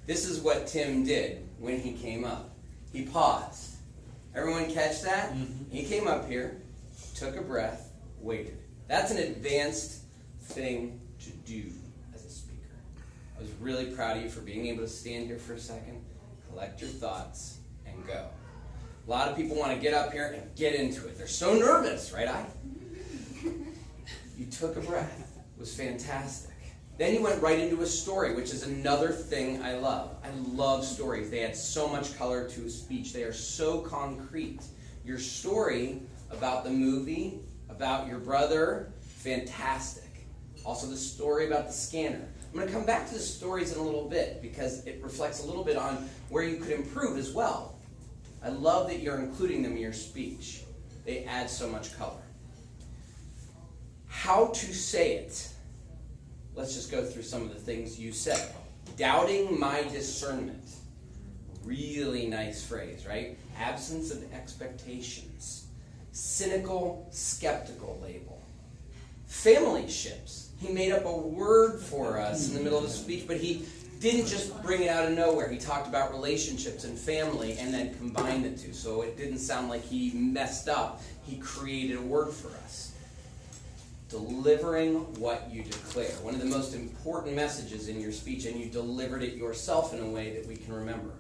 This is what Tim did when he came up. He paused. Everyone catch that? Mm-hmm. He came up here, took a breath, waited. That's an advanced thing to do as a speaker. I was really proud of you for being able to stand here for a second, collect your thoughts, and go. A lot of people want to get up here and get into it. They're so nervous, right? You took a breath. It was fantastic. Then you went right into a story, which is another thing I love. I love stories. They add so much color to a speech. They are so concrete. Your story about the movie, about your brother, fantastic. Also the story about the scanner. I'm going to come back to the stories in a little bit because it reflects a little bit on where you could improve as well. I love that you're including them in your speech. They add so much color. How to say it. Let's just go through some of the things you said. Doubting my discernment. Really nice phrase, right? Absence of expectations. Cynical, skeptical label. Family ships. He made up a word for us in the middle of the speech, but he didn't just bring it out of nowhere. He talked about relationships and family and then combined the two. So it didn't sound like he messed up. He created a word for us. Delivering what you declare. One of the most important messages in your speech, and you delivered it yourself in a way that we can remember.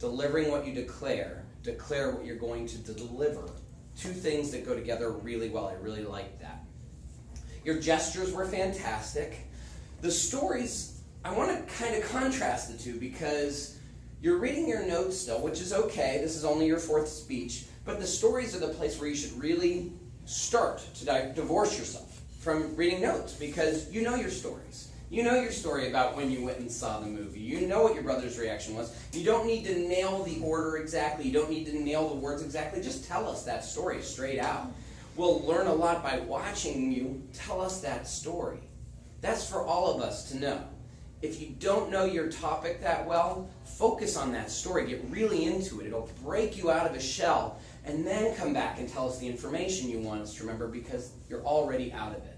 Delivering what you declare. Declare what you're going to deliver. Two things that go together really well. I really like that. Your gestures were fantastic. The stories, I want to kind of contrast the two because you're reading your notes still, which is okay. This is only your fourth speech. But the stories are the place where you should really start to divorce yourself from reading notes because you know your stories. You know your story about when you went and saw the movie. You know what your brother's reaction was. You don't need to nail the order exactly. You don't need to nail the words exactly. Just tell us that story straight out. We'll learn a lot by watching you tell us that story. That's for all of us to know. If you don't know your topic that well, focus on that story. Get really into it. It'll break you out of a shell. And then come back and tell us the information you want us to remember because you're already out of it.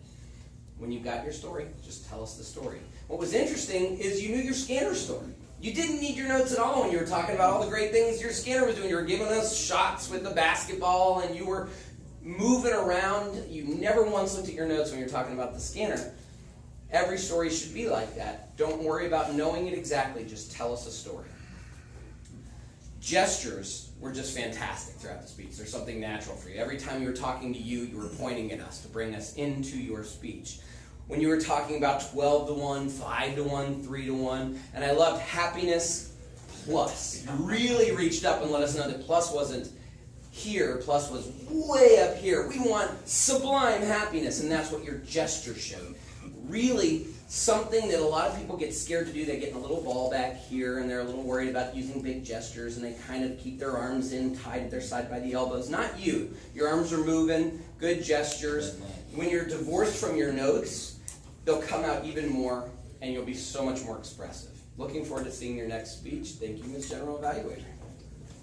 When you've got your story, just tell us the story. What was interesting is you knew your scanner story. You didn't need your notes at all when you were talking about all the great things your scanner was doing. You were giving us shots with the basketball and you were moving around. You never once looked at your notes when you were talking about the scanner. Every story should be like that. Don't worry about knowing it exactly. Just tell us a story. Gestures were just fantastic throughout the speech. There's something natural for you. Every time you were talking to you, you were pointing at us to bring us into your speech. When you were talking about 12 to 1, 5 to 1, 3 to 1, and I loved happiness plus. You really reached up and let us know that plus wasn't here, plus was way up here. We want sublime happiness, and that's what your gesture showed. Really something that a lot of people get scared to do. They get in a little ball back here, and they're a little worried about using big gestures, and they kind of keep their arms in tied at their side by the elbows. Not you. Your arms are moving, good gestures. When you're divorced from your notes, they'll come out even more, and you'll be so much more expressive. Looking forward to seeing your next speech. Thank you, Ms. General Evaluator.